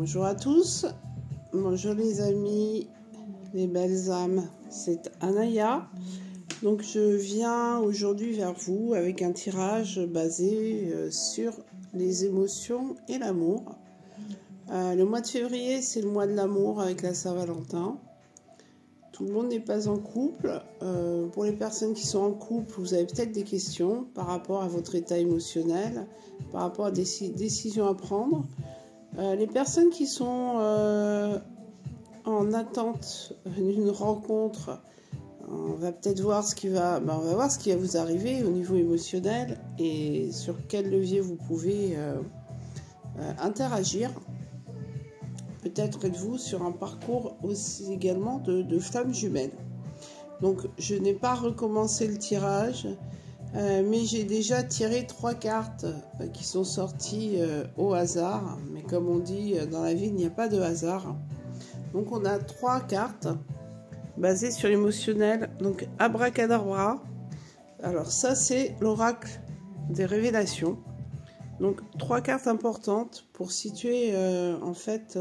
Bonjour à tous, bonjour les amis, les belles âmes, c'est Anaya. Donc je viens aujourd'hui vers vous avec un tirage basé sur les émotions et l'amour. Le mois de février, c'est le mois de l'amour avec la Saint-Valentin. Tout le monde n'est pas en couple. Pour les personnes qui sont en couple, vous avez peut-être des questions par rapport à votre état émotionnel, par rapport à des décisions à prendre. Les personnes qui sont en attente d'une rencontre, on va peut-être voir on va voir ce qui va vous arriver au niveau émotionnel et sur quel levier vous pouvez interagir. Peut-être êtes-vous sur un parcours aussi également de flammes jumelles. Donc je n'ai pas recommencé le tirage, mais j'ai déjà tiré 3 cartes qui sont sorties au hasard. Mais comme on dit dans la vie, il n'y a pas de hasard. Donc on a 3 cartes basées sur l'émotionnel. Donc Abracadabra. Alors ça c'est l'oracle des révélations. Donc 3 cartes importantes pour situer en fait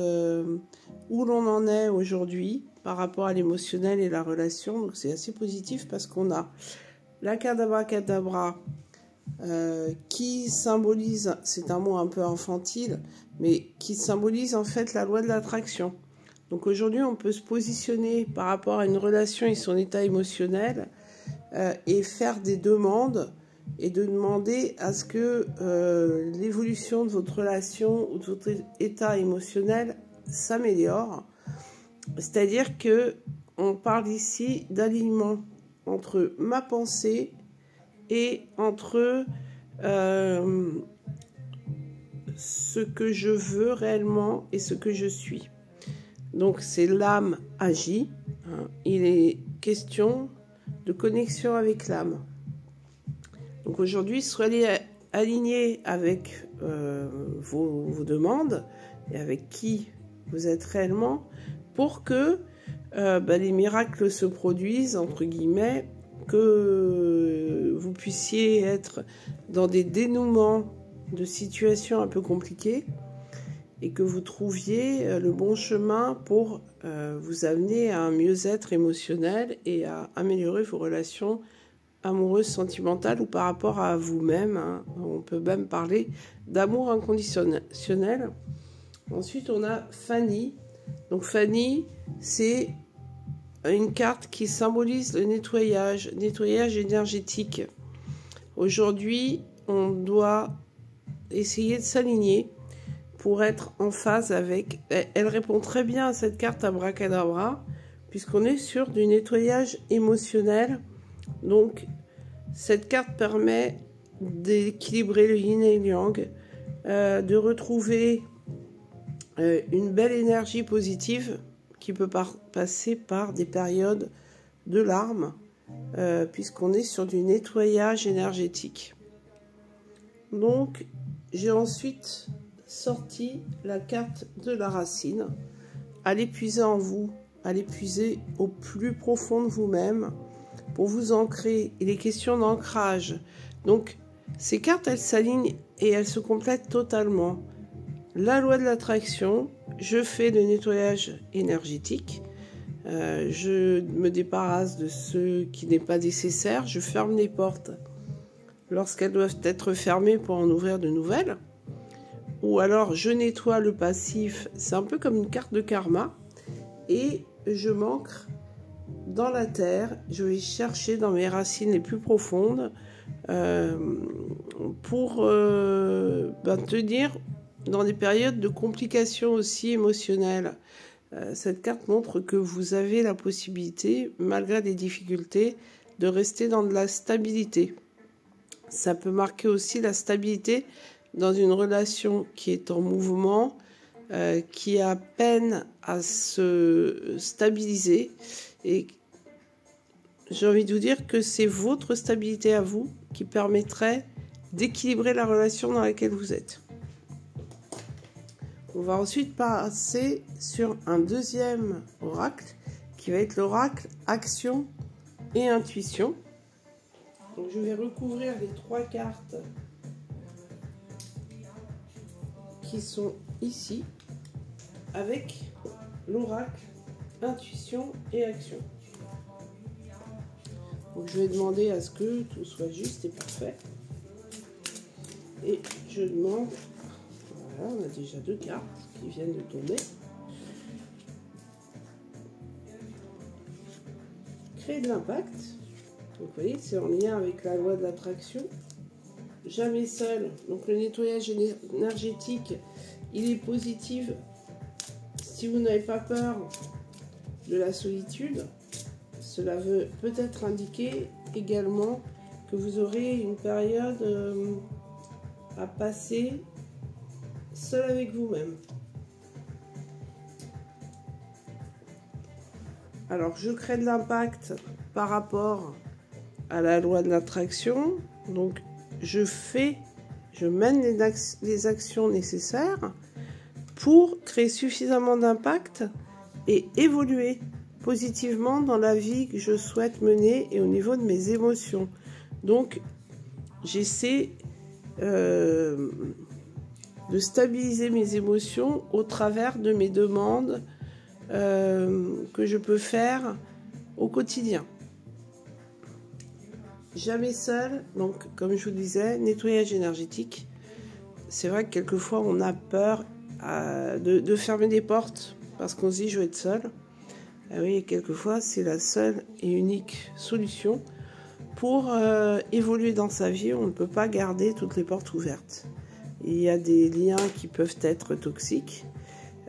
où l'on en est aujourd'hui par rapport à l'émotionnel et la relation. Donc c'est assez positif parce qu'on a la carte d'Abracadabra qui symbolise, c'est un mot un peu infantile, mais qui symbolise en fait la loi de l'attraction. Donc aujourd'hui on peut se positionner par rapport à une relation et son état émotionnel et faire des demandes et de demander à ce que l'évolution de votre relation ou de votre état émotionnel s'améliore. C'est-à-dire que on parle ici d'alignement entre ma pensée et entre ce que je veux réellement et ce que je suis. Donc c'est l'âme agit. Il est question de connexion avec l'âme. Donc aujourd'hui, soyez alignés avec vos demandes et avec qui vous êtes réellement pour que les miracles se produisent, entre guillemets, que vous puissiez être dans des dénouements de situations un peu compliquées et que vous trouviez le bon chemin pour vous amener à un mieux-être émotionnel et à améliorer vos relations amoureuse, sentimentale ou par rapport à vous-même. On peut même parler d'amour inconditionnel. Ensuite, on a Fanny. Donc Fanny, c'est une carte qui symbolise le nettoyage énergétique. Aujourd'hui, on doit essayer de s'aligner pour être en phase avec... Elle répond très bien à cette carte Abracadabra, puisqu'on est sur du nettoyage émotionnel. Donc, cette carte permet d'équilibrer le yin et le yang, de retrouver une belle énergie positive qui peut passer par des périodes de larmes, puisqu'on est sur du nettoyage énergétique. Donc, j'ai ensuite sorti la carte de la racine. Allez puiser en vous, allez puiser au plus profond de vous-même, pour vous ancrer. Il est question d'ancrage. Donc, ces cartes, elles s'alignent et elles se complètent totalement. La loi de l'attraction, je fais le nettoyage énergétique. Je me débarrasse de ce qui n'est pas nécessaire. Je ferme les portes lorsqu'elles doivent être fermées pour en ouvrir de nouvelles. Ou alors, je nettoie le passif. C'est un peu comme une carte de karma. Et je m'ancre dans la terre, je vais chercher dans mes racines les plus profondes pour tenir dans des périodes de complications aussi émotionnelles. Cette carte montre que vous avez la possibilité, malgré les difficultés, de rester dans de la stabilité. Ça peut marquer aussi la stabilité dans une relation qui est en mouvement, qui a peine à se stabiliser. Et j'ai envie de vous dire que c'est votre stabilité à vous qui permettrait d'équilibrer la relation dans laquelle vous êtes. On va ensuite passer sur un deuxième oracle qui va être l'oracle action et intuition. Donc je vais recouvrir les 3 cartes qui sont ici. avec l'oracle intuition et action. Donc je vais demander à ce que tout soit juste et parfait. Et je demande, voilà, on a déjà 2 cartes qui viennent de tomber. Créer de l'impact. Donc vous voyez, c'est en lien avec la loi de l'attraction. Jamais seul. Donc le nettoyage énergétique, il est positif si vous n'avez pas peur de la solitude. Cela veut peut-être indiquer également que vous aurez une période à passer seul avec vous-même. Alors, je crée de l'impact par rapport à la loi de l'attraction. Donc, je mène les actions nécessaires pour créer suffisamment d'impact et évoluer positivement dans la vie que je souhaite mener et au niveau de mes émotions. Donc, j'essaie de stabiliser mes émotions au travers de mes demandes que je peux faire au quotidien. Jamais seul, donc comme je vous disais, nettoyage énergétique. C'est vrai que quelquefois on a peur de fermer des portes parce qu'on se dit je vais être seul. Et oui, quelquefois c'est la seule et unique solution pour évoluer dans sa vie. On ne peut pas garder toutes les portes ouvertes. Il y a des liens qui peuvent être toxiques,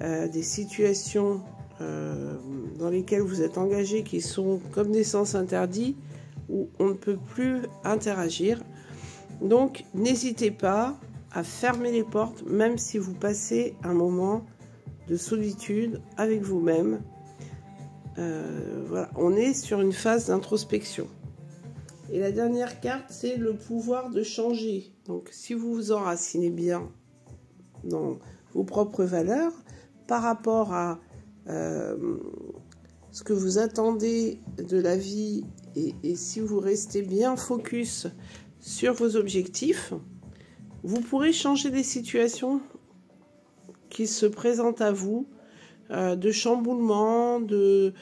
des situations dans lesquelles vous êtes engagé qui sont comme des sens interdits où on ne peut plus interagir. Donc n'hésitez pas à fermer les portes même si vous passez un moment de solitude avec vous-même. Voilà, on est sur une phase d'introspection. Et la dernière carte, c'est le pouvoir de changer. Donc si vous vous enracinez bien dans vos propres valeurs par rapport à ce que vous attendez de la vie et si vous restez bien focus sur vos objectifs, vous pourrez changer les situations qui se présentent à vous, de chamboulement, de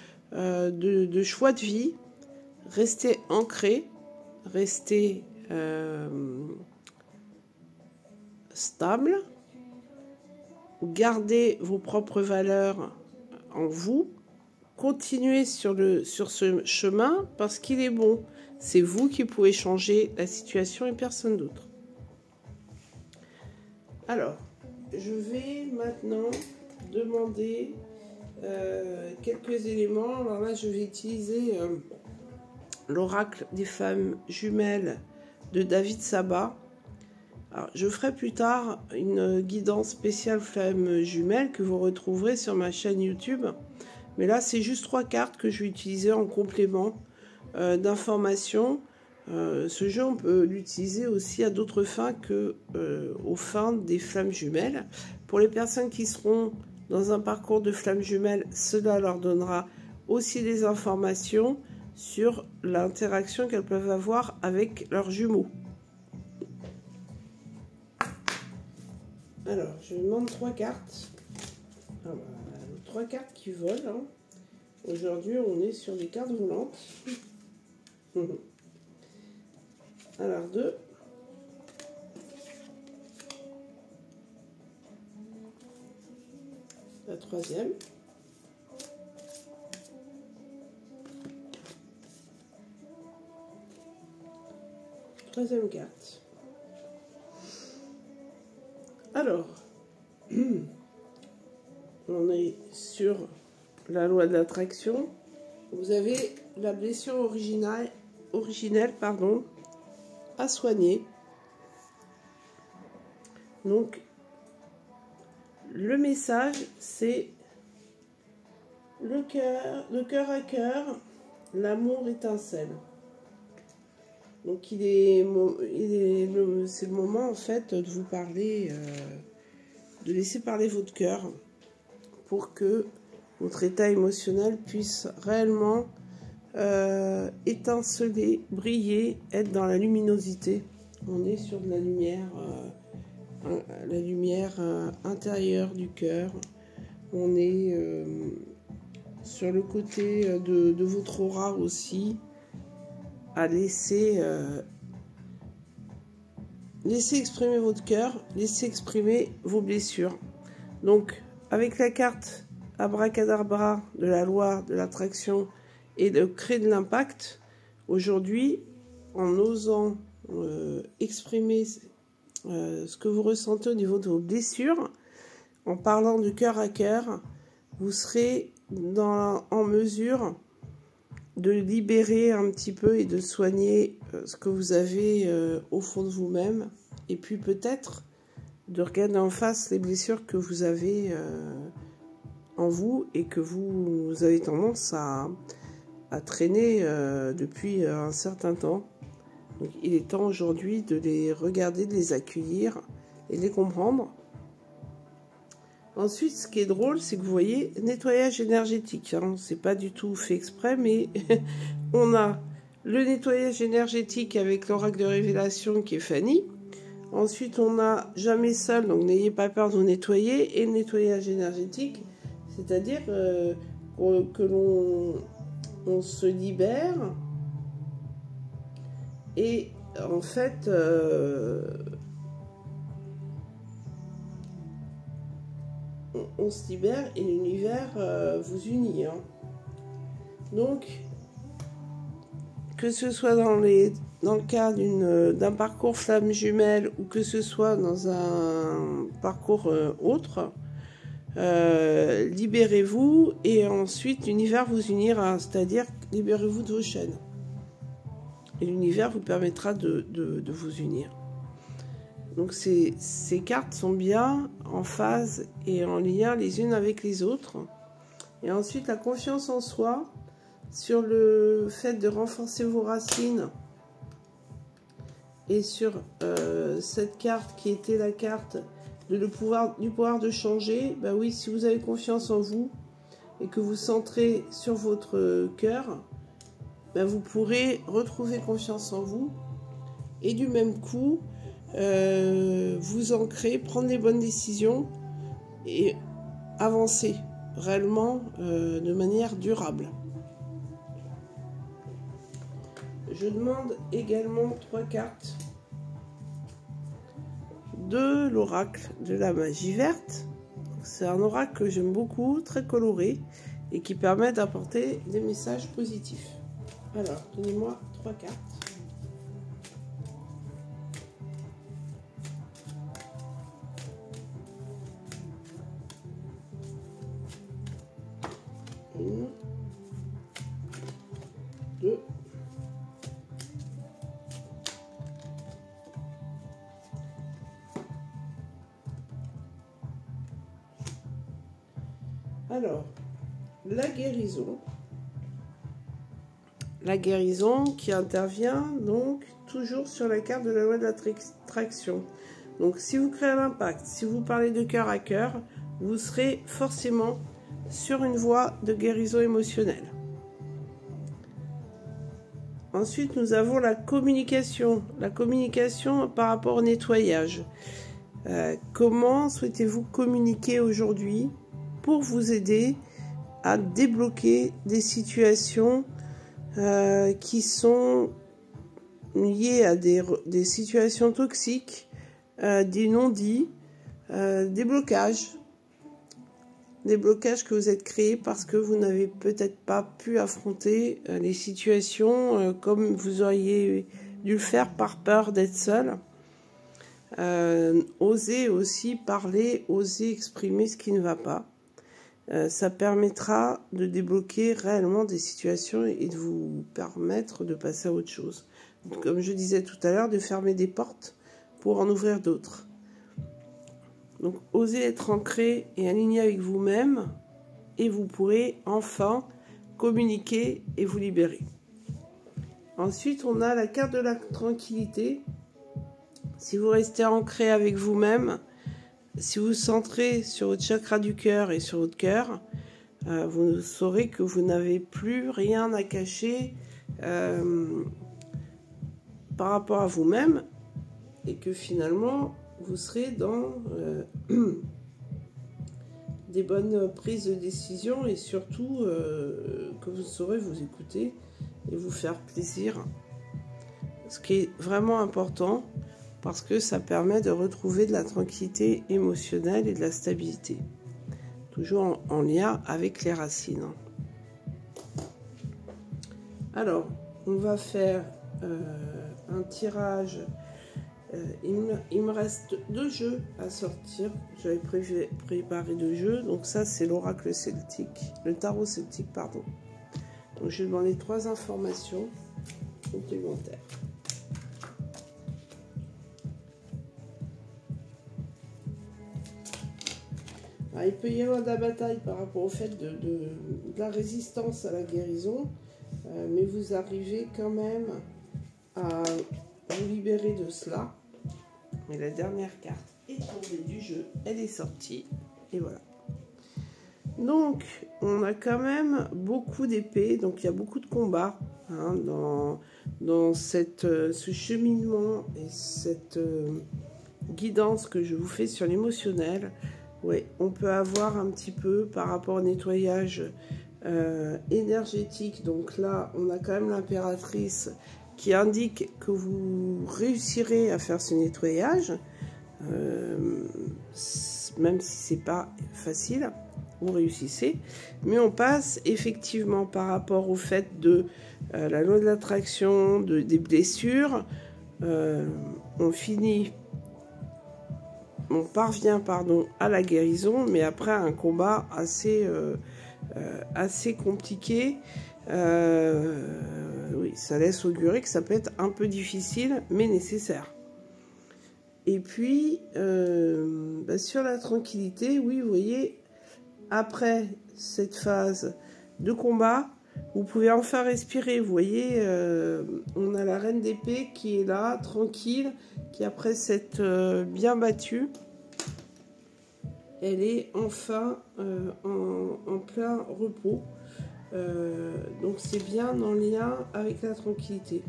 choix de vie. Restez ancré, restez stable, gardez vos propres valeurs en vous, continuez sur ce chemin parce qu'il est bon. C'est vous qui pouvez changer la situation et personne d'autre. Alors, je vais maintenant demander quelques éléments. Alors là, je vais utiliser l'oracle des femmes jumelles de David Saba. Alors, je ferai plus tard une guidance spéciale flamme jumelle que vous retrouverez sur ma chaîne YouTube. Mais là, c'est juste 3 cartes que je vais utiliser en complément d'informations. Ce jeu, on peut l'utiliser aussi à d'autres fins que aux fins des flammes jumelles. Pour les personnes qui seront dans un parcours de flammes jumelles, cela leur donnera aussi des informations sur l'interaction qu'elles peuvent avoir avec leurs jumeaux. Alors, je demande 3 cartes. Ah bah, 3 cartes qui volent. Hein. Aujourd'hui, on est sur des cartes volantes. Alors, 2. La 3e. Troisième carte. Alors, on est sur la loi de l'attraction. Vous avez la blessure originelle, à soigner. Donc, le message, c'est le cœur à cœur, l'amour étincelle. Donc c'est le moment en fait de vous parler, de laisser parler votre cœur pour que votre état émotionnel puisse réellement étinceler, briller, être dans la luminosité. On est sur de la lumière intérieure du cœur. on est sur le côté de votre aura aussi, à laisser exprimer votre cœur, laisser exprimer vos blessures. Donc, avec la carte Abracadabra de la loi de l'attraction et de créer de l'impact, aujourd'hui, en osant exprimer ce que vous ressentez au niveau de vos blessures, en parlant de cœur à cœur, vous serez en mesure de libérer un petit peu et de soigner ce que vous avez au fond de vous-même, et puis peut-être de regarder en face les blessures que vous avez en vous et que vous avez tendance à traîner depuis un certain temps. Donc, il est temps aujourd'hui de les regarder, de les accueillir et de les comprendre. Ensuite, ce qui est drôle, c'est que vous voyez, nettoyage énergétique. Hein, c'est pas du tout fait exprès, mais on a le nettoyage énergétique avec l'oracle de révélation qui est Fanny. Ensuite, on a jamais seul, donc n'ayez pas peur de vous nettoyer. Et le nettoyage énergétique, c'est-à-dire que l'on se libère. Et en fait, on se libère et l'univers vous unit. Hein. Donc, que ce soit dans le cas d'un parcours flamme jumelle ou que ce soit dans un parcours autre, libérez-vous et ensuite l'univers vous unira, c'est-à-dire libérez-vous de vos chaînes. Et l'univers vous permettra de vous unir. Donc ces cartes sont bien en phase et en lien les unes avec les autres. Et ensuite la confiance en soi, sur le fait de renforcer vos racines. Et sur cette carte qui était la carte du pouvoir de changer, bah oui, si vous avez confiance en vous et que vous centrez sur votre cœur, bah vous pourrez retrouver confiance en vous et du même coup vous ancrer, prendre les bonnes décisions et avancer réellement de manière durable. Je demande également 3 cartes de l'oracle de la magie verte. C'est un oracle que j'aime beaucoup, très coloré et qui permet d'apporter des messages positifs. Alors, donnez-moi 3 cartes. Une, 2. Alors, la guérison. La guérison qui intervient donc toujours sur la carte de la loi de l'attraction. Donc si vous créez l'impact, si vous parlez de cœur à cœur, vous serez forcément sur une voie de guérison émotionnelle. Ensuite, nous avons la communication par rapport au nettoyage. Comment souhaitez-vous communiquer aujourd'hui pour vous aider à débloquer des situations qui sont liées à des situations toxiques, des non-dits, des blocages que vous êtes créés parce que vous n'avez peut-être pas pu affronter les situations comme vous auriez dû le faire par peur d'être seul. Osez aussi parler, osez exprimer ce qui ne va pas. Ça permettra de débloquer réellement des situations et de vous permettre de passer à autre chose. Comme je disais tout à l'heure, de fermer des portes pour en ouvrir d'autres. Donc, osez être ancré et aligné avec vous-même et vous pourrez enfin communiquer et vous libérer. Ensuite, on a la carte de la tranquillité. Si vous restez ancré avec vous-même, si vous centrez sur votre chakra du cœur et sur votre cœur, vous saurez que vous n'avez plus rien à cacher par rapport à vous-même et que finalement, vous serez dans des bonnes prises de décision et surtout que vous saurez vous écouter et vous faire plaisir. Ce qui est vraiment important parce que ça permet de retrouver de la tranquillité émotionnelle et de la stabilité. Toujours en lien avec les racines. Alors, on va faire un tirage. Il me reste 2 jeux à sortir. J'avais préparé 2 jeux. Donc ça, c'est l'oracle celtique. Le tarot celtique, pardon. Donc je vais demander 3 informations complémentaires. Alors, il peut y avoir de la bataille par rapport au fait de la résistance à la guérison. Mais vous arrivez quand même à vous libérer de cela. Mais la dernière carte est tombée du jeu, elle est sortie, et voilà. Donc, on a quand même beaucoup d'épées, donc il y a beaucoup de combats hein, dans ce cheminement et cette guidance que je vous fais sur l'émotionnel. Ouais, on peut avoir un petit peu par rapport au nettoyage énergétique. Donc là, on a quand même l'impératrice qui indique que vous réussirez à faire ce nettoyage, même si c'est pas facile, vous réussissez. Mais on passe effectivement par rapport au fait de la loi de l'attraction, des blessures, on parvient à la guérison, mais après un combat assez compliqué. Oui, ça laisse augurer que ça peut être un peu difficile, mais nécessaire. Et puis, sur la tranquillité, oui, vous voyez, après cette phase de combat, vous pouvez enfin respirer. Vous voyez, on a la reine d'épée qui est là, tranquille, qui après s'être bien battue, elle est enfin en plein repos. Donc c'est bien en lien avec la tranquillité.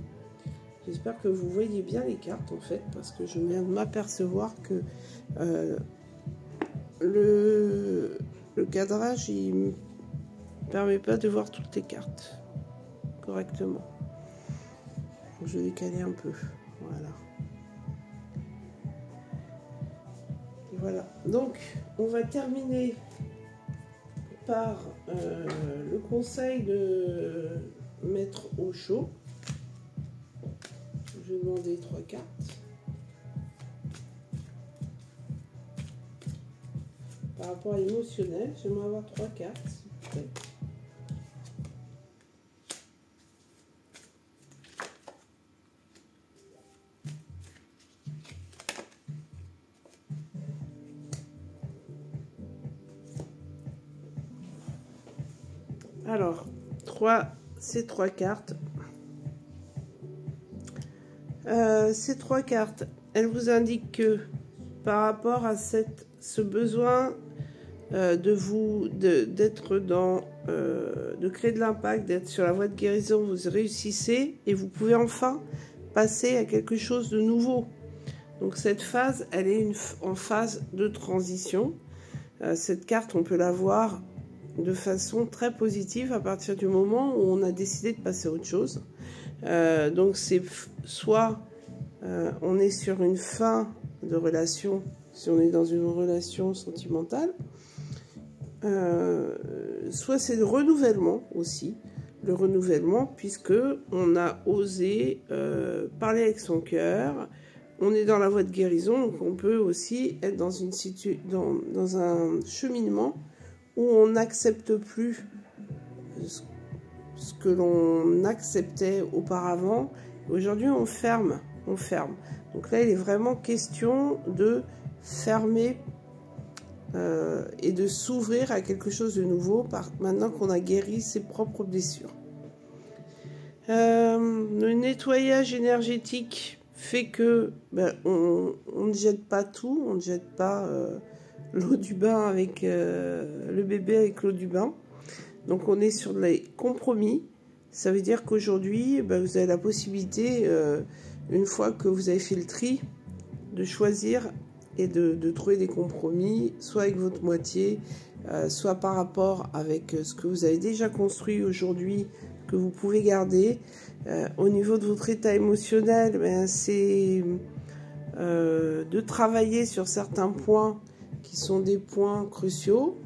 J'espère que vous voyez bien les cartes en fait, parce que je viens de m'apercevoir que le cadrage il me permet pas de voir toutes les cartes correctement. Donc, je vais décaler un peu. Voilà. Et voilà. Donc on va terminer par le conseil de mettre au chaud. Je vais demander 3 cartes. Par rapport à l'émotionnel, j'aimerais avoir 3 cartes, s'il vous plaît. Alors, ces 3 cartes. Ces 3 cartes, elles vous indiquent que par rapport à ce besoin de créer de l'impact, d'être sur la voie de guérison, vous réussissez et vous pouvez enfin passer à quelque chose de nouveau. Donc cette phase, elle est en phase de transition. Cette carte, on peut la voir de façon très positive à partir du moment où on a décidé de passer à autre chose. Donc c'est soit on est sur une fin de relation, si on est dans une relation sentimentale, soit c'est le renouvellement aussi, le renouvellement puisque on a osé parler avec son cœur, on est dans la voie de guérison, donc on peut aussi être dans dans un cheminement où on n'accepte plus ce que l'on acceptait auparavant. Aujourd'hui, on ferme. Donc là, il est vraiment question de fermer et de s'ouvrir à quelque chose de nouveau maintenant qu'on a guéri ses propres blessures. Le nettoyage énergétique fait que on ne jette pas tout, on ne jette pas l'eau du bain avec le bébé avec l'eau du bain. Donc on est sur les compromis. Ça veut dire qu'aujourd'hui, vous avez la possibilité, une fois que vous avez fait le tri, de choisir et de trouver des compromis, soit avec votre moitié, soit par rapport avec ce que vous avez déjà construit aujourd'hui, que vous pouvez garder. Au niveau de votre état émotionnel, ben, c'est de travailler sur certains points qui sont des points cruciaux,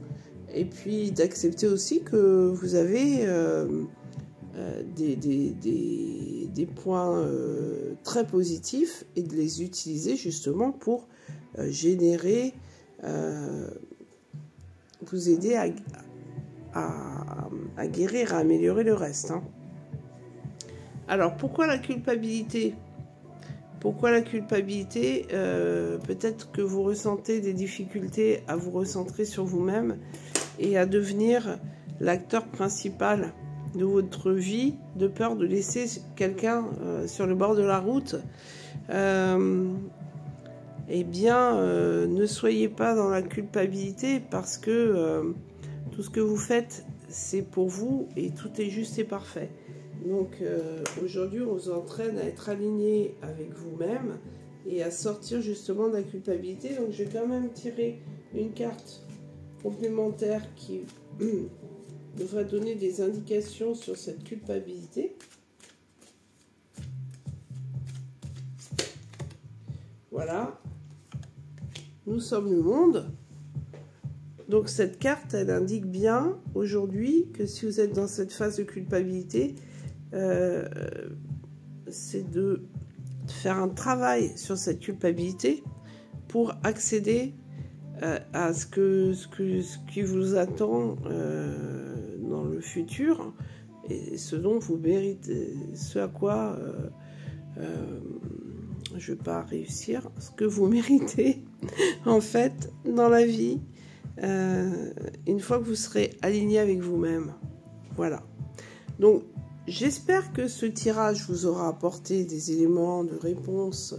et puis d'accepter aussi que vous avez des points très positifs et de les utiliser justement pour générer, vous aider à guérir, à améliorer le reste. Hein. Alors, pourquoi la culpabilité ? Pourquoi la culpabilité ? Peut-être que vous ressentez des difficultés à vous recentrer sur vous-même et à devenir l'acteur principal de votre vie, de peur de laisser quelqu'un sur le bord de la route. Eh bien, ne soyez pas dans la culpabilité, parce que tout ce que vous faites, c'est pour vous et tout est juste et parfait. Donc aujourd'hui, on vous entraîne à être aligné avec vous-même et à sortir justement de la culpabilité. Donc je vais quand même tirer une carte complémentaire qui devrait donner des indications sur cette culpabilité. Voilà. Nous sommes le monde. Donc cette carte, elle indique bien aujourd'hui que si vous êtes dans cette phase de culpabilité, c'est de faire un travail sur cette culpabilité pour accéder à ce qui vous attend dans le futur et ce dont vous méritez, ce à quoi je ne vais pas réussir, ce que vous méritez en fait dans la vie, une fois que vous serez aligné avec vous-même. Voilà. Donc j'espère que ce tirage vous aura apporté des éléments de réponse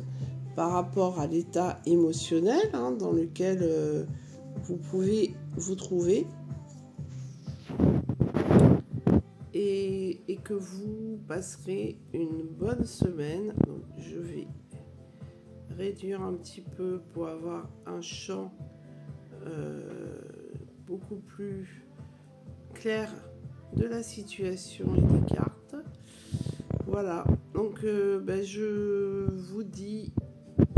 par rapport à l'état émotionnel dans lequel vous pouvez vous trouver, et que vous passerez une bonne semaine. Donc, je vais réduire un petit peu pour avoir un champ beaucoup plus clair de la situation et des cartes. Voilà, donc je vous dis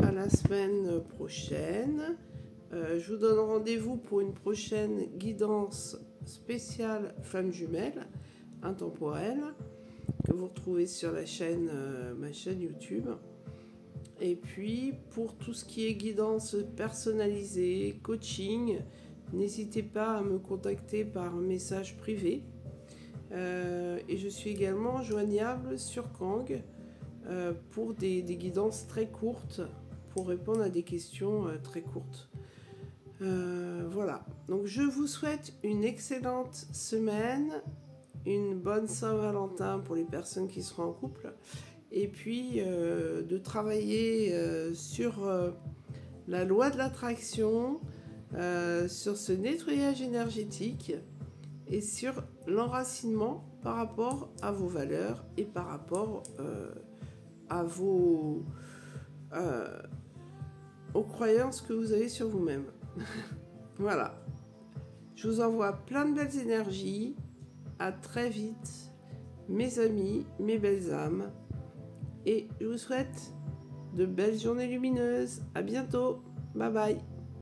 à la semaine prochaine. Je vous donne rendez-vous pour une prochaine guidance spéciale flamme jumelle intemporelle que vous retrouvez sur la chaîne, ma chaîne YouTube. Et puis pour tout ce qui est guidance personnalisée, coaching, n'hésitez pas à me contacter par message privé. Et je suis également joignable sur Kang pour des guidances très courtes, pour répondre à des questions très courtes. Voilà, donc je vous souhaite une excellente semaine, une bonne Saint-Valentin pour les personnes qui seront en couple, et puis de travailler sur la loi de l'attraction, sur ce nettoyage énergétique et sur l'enracinement par rapport à vos valeurs et par rapport aux croyances que vous avez sur vous-même. Voilà. Je vous envoie plein de belles énergies. À très vite, mes amis, mes belles âmes. Et je vous souhaite de belles journées lumineuses. À bientôt. Bye bye.